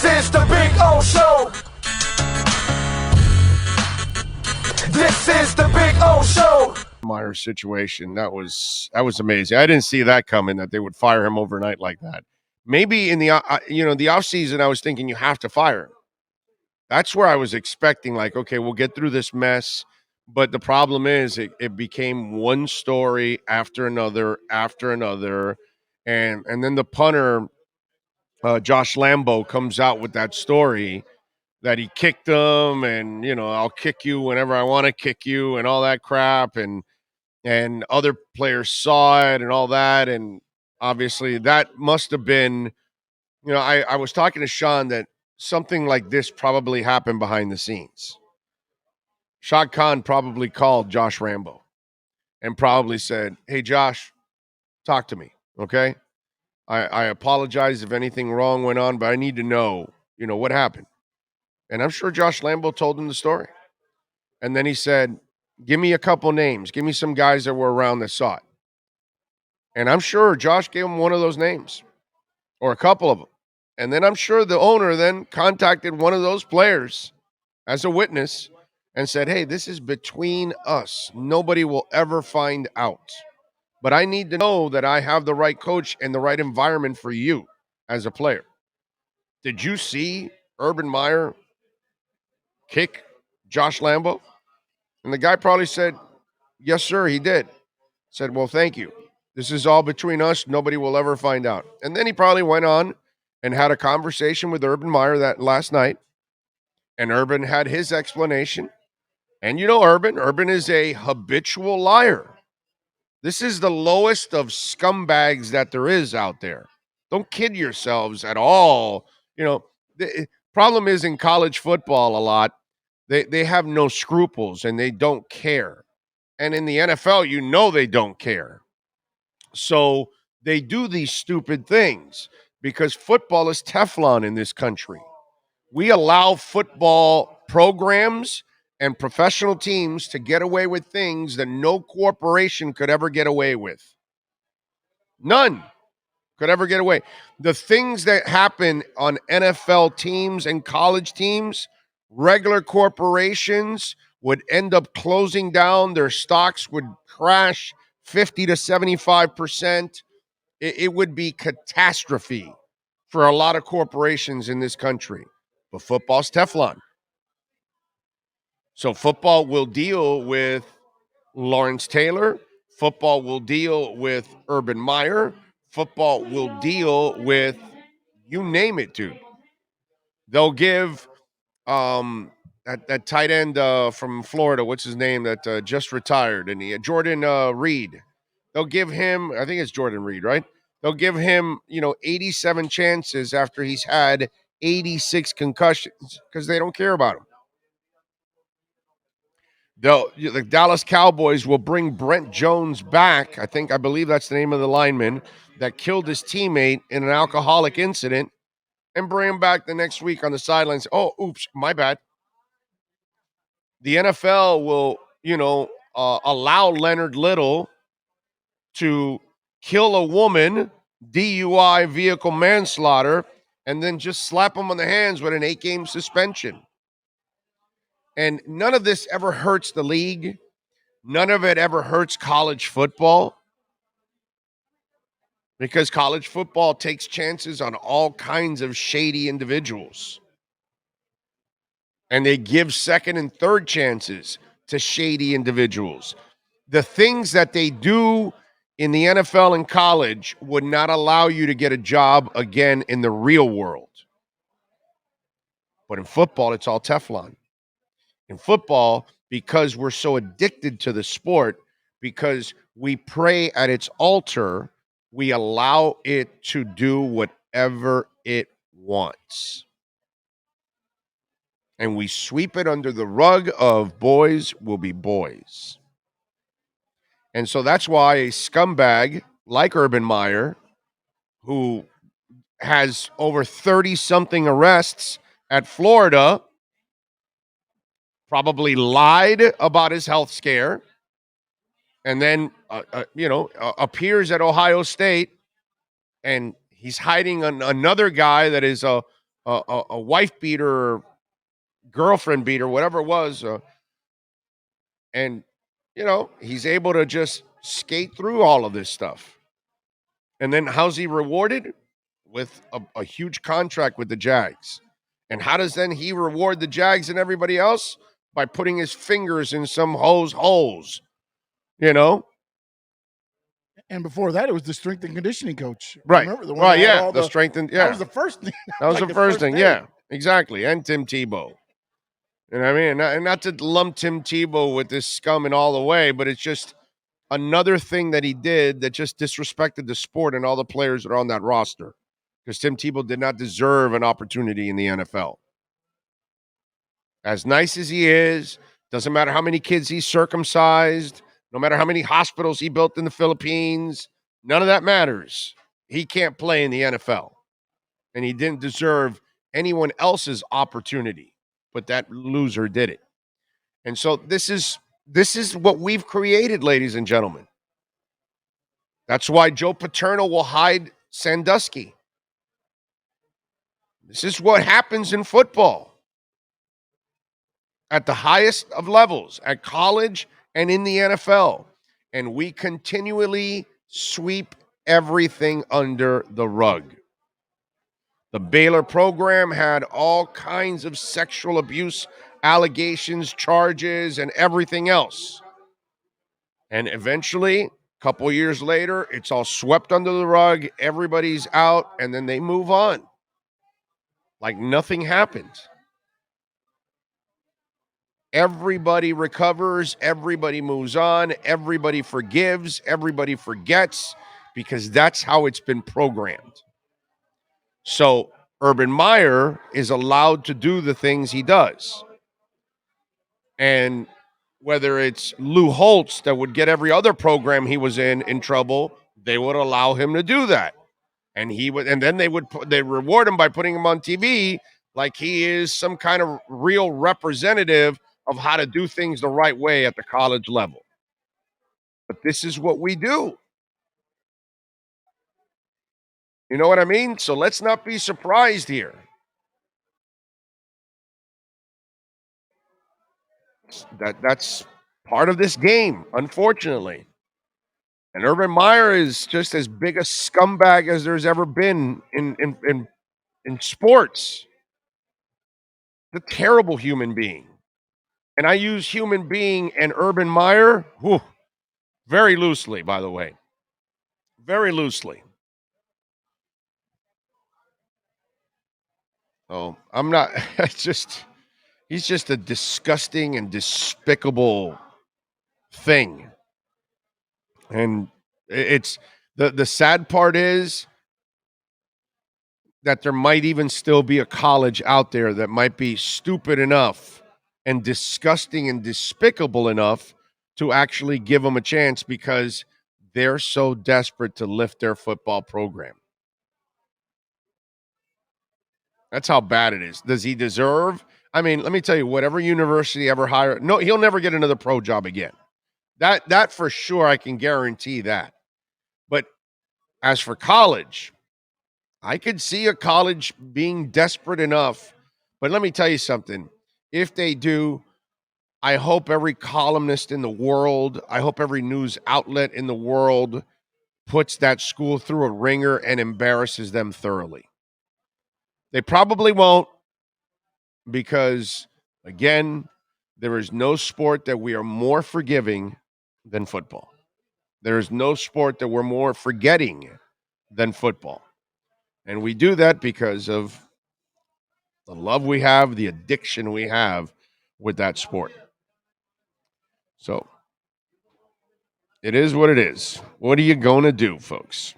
is the Big O Show. This is the Big O Show. Meyer situation, that was amazing. I didn't see that coming, that they would fire him overnight like that. Maybe in the the offseason, I was thinking you have to fire him. That's where I was expecting, like, okay, we'll get through this mess. But the problem is it became one story after another, and then the punter, Josh Lambo, comes out with that story that he kicked him, and I'll kick you whenever I want to kick you, and all that crap, and other players saw it and all that, and obviously that must have been, I was talking to Sean that something like this probably happened behind the scenes. Shad Khan probably called Josh Rambo and probably said, "Hey, Josh, talk to me, okay? I apologize if anything wrong went on, but I need to know, what happened." And I'm sure Josh Lambo told him the story. And then he said, "Give me a couple names. Give me some guys that were around that saw it." And I'm sure Josh gave him one of those names or a couple of them. And then I'm sure the owner then contacted one of those players as a witness and said, "Hey, this is between us. Nobody will ever find out. But I need to know that I have the right coach and the right environment for you as a player." Did you see Urban Meyer kick Josh Lambo? And the guy probably said, "Yes, sir, he did." Said, "Well, thank you. This is all between us. Nobody will ever find out." And then he probably went on and had a conversation with Urban Meyer that last night. And Urban had his explanation. And Urban is a habitual liar. This is the lowest of scumbags that there is out there. Don't kid yourselves at all. The problem is in college football a lot, they have no scruples and they don't care. And in the NFL, they don't care. So they do these stupid things because football is Teflon in this country. We allow football programs and professional teams to get away with things that no corporation could ever get away with. None could ever get away. The things that happen on NFL teams and college teams, regular corporations would end up closing down. Their stocks would crash 50 to 75%. It would be catastrophe for a lot of corporations in this country. But football's Teflon. So football will deal with Lawrence Taylor. Football will deal with Urban Meyer. Football will deal with, you name it, dude. They'll give that tight end from Florida, what's his name, that just retired, and Jordan Reed. They'll give him, I think it's Jordan Reed, right? They'll give him, 87 chances after he's had 86 concussions because they don't care about him. The Dallas Cowboys will bring Brent Jones back. I believe that's the name of the lineman that killed his teammate in an alcoholic incident, and bring him back the next week on the sidelines. Oh, oops, my bad. The NFL will, allow Leonard Little to kill a woman, DUI, vehicle manslaughter, and then just slap him on the hands with an 8-game suspension. And none of this ever hurts the league. None of it ever hurts college football, because college football takes chances on all kinds of shady individuals. And they give second and third chances to shady individuals. The things that they do in the NFL and college would not allow you to get a job again in the real world. But in football, it's all Teflon. In football, because we're so addicted to the sport, because we pray at its altar, we allow it to do whatever it wants. And we sweep it under the rug of boys will be boys. And so that's why a scumbag like Urban Meyer, who has over 30-something arrests at Florida, probably lied about his health scare, and then, appears at Ohio State, and he's hiding another guy that is a a wife beater, girlfriend beater, whatever it was, and he's able to just skate through all of this stuff. And then how's he rewarded? With a huge contract with the Jags. And how does then he reward the Jags and everybody else? By putting his fingers in some holes, And before that, it was the strength and conditioning coach. Right. Remember the one Right, that had yeah. all The strength and That was the first thing. That was like the first thing, day. yeah. Exactly. And Tim Tebow. You know what I mean? And not to lump Tim Tebow with this scum in all the way, but it's just another thing that he did that just disrespected the sport and all the players that are on that roster. Because Tim Tebow did not deserve an opportunity in the NFL. As nice as he is, doesn't matter how many kids he circumcised, no matter how many hospitals he built in the Philippines, none of that matters. He can't play in the NFL. And he didn't deserve anyone else's opportunity, but that loser did it. And so this is what we've created, ladies and gentlemen. That's why Joe Paterno will hide Sandusky. This is what happens in football at the highest of levels, at college and in the NFL. And we continually sweep everything under the rug. The Baylor program had all kinds of sexual abuse allegations, charges, and everything else. And eventually, a couple years later, it's all swept under the rug. Everybody's out, and then they move on. Like nothing happened. Everybody recovers. Everybody moves on. Everybody forgives. Everybody forgets because that's how it's been programmed. So Urban Meyer is allowed to do the things he does. And whether it's Lou Holtz that would get every other program he was in trouble, they would allow him to do that. And then they reward him by putting him on TV like he is some kind of real representative of how to do things the right way at the college level. But this is what we do. You know what I mean? So let's not be surprised here. That's part of this game, unfortunately. And Urban Meyer is just as big a scumbag as there's ever been in sports. A terrible human being. And I use human being and Urban Meyer very loosely, by the way. Very loosely. Oh, I'm not. He's just a disgusting and despicable thing. And it's the sad part is that there might even still be a college out there that might be stupid enough and disgusting and despicable enough to actually give them a chance because they're so desperate to lift their football program. That's how bad it is. Does he deserve? I mean, let me tell you, whatever university ever hire, no, he'll never get another pro job again. That for sure, I can guarantee that. But as for college, I could see a college being desperate enough. But let me tell you something. If they do, I hope every columnist in the world, I hope every news outlet in the world puts that school through a ringer and embarrasses them thoroughly. They probably won't because, again, there is no sport that we are more forgiving than football. There is no sport that we're more forgetting than football. And we do that because of the love we have, the addiction we have with that sport. So it is what it is. What are you going to do, folks?